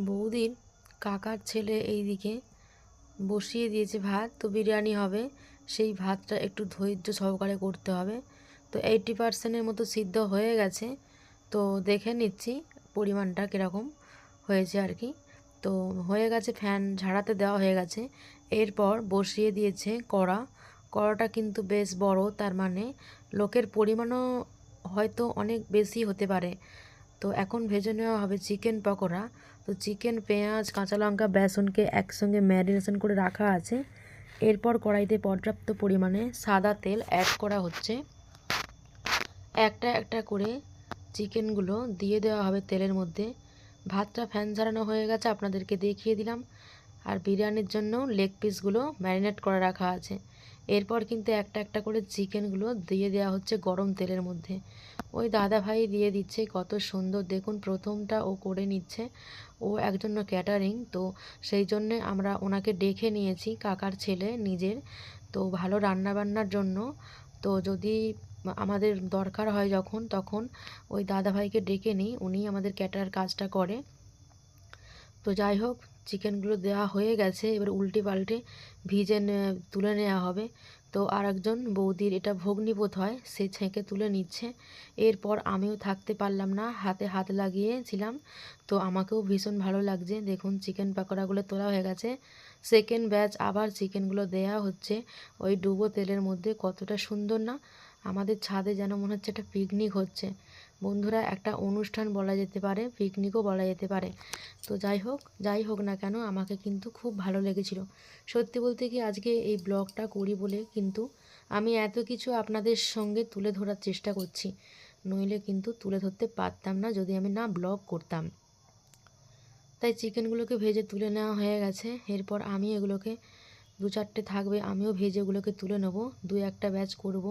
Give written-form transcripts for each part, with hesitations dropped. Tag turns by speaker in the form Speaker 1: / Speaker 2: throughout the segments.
Speaker 1: বৌদির কাকার ছেলে এইদিকে বসিয়ে দিয়েছে ভাত। তো বিরিয়ানি হবে, সেই ভাতটা একটু ধৈর্য সহকারে করতে হবে। তো 80% মতো সিদ্ধ হয়ে গেছে। তো দেখে নিচ্ছি পরিমাণটা কীরকম হয়েছে আর কি। তো হয়ে গেছে, ফ্যান ঝাড়াতে দেওয়া হয়ে গেছে। এরপর বসিয়ে দিয়েছে কড়া। কড়াটা কিন্তু বেশ বড়, তার মানে লোকের পরিমাণও হয়তো অনেক বেশি হতে পারে। তো এখন ভেজে নেওয়া হবে চিকেন পকোড়া। তো চিকেন, পেঁয়াজ, কাঁচা লঙ্কা, বেসনকে একসঙ্গে ম্যারিনেশন করে রাখা আছে। এরপর কড়াইতে পর্যাপ্ত পরিমাণে সাদা তেল অ্যাড করা হচ্ছে। একটা একটা করে চিকেনগুলো দিয়ে দেওয়া হবে তেলের মধ্যে। ভাতটা ফ্যান ঝরানো হয়ে গেছে, আপনাদেরকে দেখিয়ে দিলাম। আর বিরিয়ানির জন্য লেগ পিসগুলো ম্যারিনেট করে রাখা আছে। এরপর কিন্তু একটা একটা করে চিকেনগুলো দিয়ে দেওয়া হচ্ছে গরম তেলের মধ্যে। ওই দাদা ভাই দিয়ে দিচ্ছে, কত সুন্দর দেখুন। প্রথমটা ও করে নিচ্ছে, ও একজন ক্যাটারিং, তো সেই জন্যে আমরা ওনাকে ডেকে নিয়েছি, কাকার ছেলে নিজের। তো ভালো রান্নাবান্নার জন্য। তো যদি আমাদের দরকার হয় যখন, তখন ওই দাদা ভাইকে ডেকে নিই, উনি আমাদের ক্যাটারার কাজটা করে। তো যাই হোক, চিকেনগুলো দেওয়া হয়ে গেছে। এবার উল্টে পাল্টে ভিজে তুলে নেওয়া হবে। তো আর একজন বৌদির এটা ভগ্নিপথ হয়, সে ছেঁকে তুলে নিচ্ছে। এরপর আমিও থাকতে পারলাম না, হাতে হাত লাগিয়েছিলাম। তো আমাকেও ভীষণ ভালো লাগছে। দেখুন চিকেন পকোড়াগুলো তোলা হয়ে গেছে। সেকেন্ড ব্যাচ আবার চিকেনগুলো দেয়া হচ্ছে ওই ডুবো তেলের মধ্যে। কতটা সুন্দর না, আমাদের ছাদে যেন মনে হচ্ছে একটা পিকনিক হচ্ছে। বন্ধুরা, একটা অনুষ্ঠান বলা যেতে পারে, পিকনিকও বলা যেতে পারে। তো যাই হোক না কেন, আমাকে কিন্তু খুব ভালো লেগেছিল। সত্যি বলতে কি, আজকে এই ব্লগটা করি বলে কিন্তু আমি এত কিছু আপনাদের সঙ্গে তুলে ধরার চেষ্টা করছি, নইলে কিন্তু তুলে ধরতে পারতাম না যদি আমি না ব্লগ করতাম। তাই চিকেনগুলোকে ভেজে তুলে নেওয়া হয়ে গেছে। এরপর আমি এগুলোকে, দু চারটে থাকবে, আমিও ভেজে ওগুলোকে তুলে নেব। দু একটা ব্যাচ করব।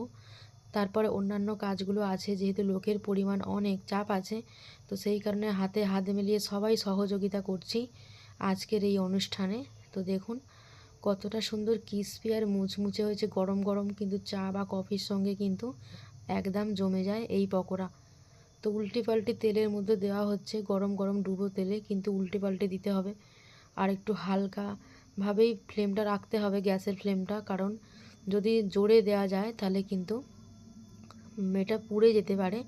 Speaker 1: তারপরে অন্যান্য কাজগুলো আছে, যেহেতু লোকের পরিমাণ অনেক, চাপ আছে। তো সেই কারণে হাতে হাত মিলিয়ে সবাই সহযোগিতা করছি আজকের এই অনুষ্ঠানে। তো দেখুন কতটা সুন্দর ক্রিসপি আর মুচমুচে হয়েছে, গরম গরম কিন্তু চা বা কফির সঙ্গে কিন্তু একদম জমে যায় এই পকোড়া। তো উল্টে পাল্টে তেলের মধ্যে দেওয়া হচ্ছে, গরম গরম ডুবো তেলে, কিন্তু উল্টে পাল্টে দিতে হবে। আর একটু হালকাভাবেই ফ্লেমটা রাখতে হবে, গ্যাসের ফ্লেমটা, কারণ যদি জোরে দেওয়া যায় তাহলে কিন্তু এটা পুড়ে যেতে পারে।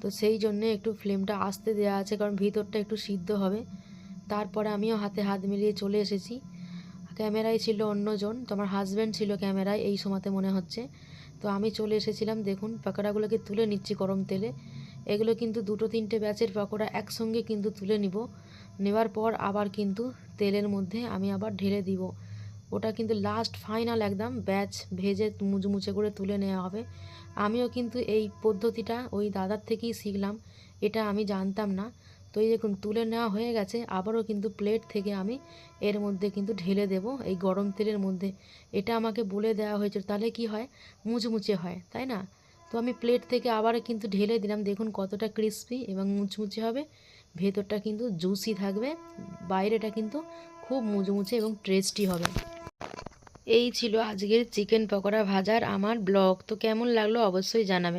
Speaker 1: তো সেই জন্যে একটু ফ্লেমটা আস্তে দেওয়া আছে, কারণ ভিতরটা একটু সিদ্ধ হবে। তারপরে আমিও হাতে হাত মিলিয়ে চলে এসেছি। ক্যামেরায় ছিল অন্যজন, তো আমার হাজব্যান্ড ছিল ক্যামেরায় এই সময়তে মনে হচ্ছে। তো আমি চলে এসেছিলাম। দেখুন পকোড়াগুলোকে তুলে নিচ্ছি গরম তেলে। এগুলো কিন্তু দুটো তিনটে ব্যাচের পকোড়া একসঙ্গে কিন্তু তুলে নেওয়ার পর আবার কিন্তু তেলের মধ্যে আমি আবার ঢেলে দিব। ওটা কিন্তু লাস্ট ফাইনাল একদম ব্যাচ ভেজে মুচমুচে করে তুলে নেওয়া হবে। আমিও কিন্তু এই পদ্ধতিটা ওই দাদার থেকেই শিখলাম, এটা আমি জানতাম না। তো এই দেখুন তুলে নেওয়া হয়ে গেছে, আবারও কিন্তু প্লেট থেকে আমি এর মধ্যে কিন্তু ঢেলে দেব এই গরম তেলের মধ্যে। এটা আমাকে বলে দেওয়া হয়েছিল, তাহলে কি হয়, মুচমুচে হয়, তাই না? তো আমি প্লেট থেকে আবার কিন্তু ঢেলে দিলাম। দেখুন কতটা ক্রিস্পি এবং মুচমুচে হবে, ভেতরটা কিন্তু জুসি থাকবে, বাইরেটা কিন্তু খুব মুচমুচে এবং টেস্টি হবে। এই ছিল আজকের চিকেন পকোড়া ভাজার আমার ব্লগ। তো কেমন লাগলো অবশ্যই জানাবেন।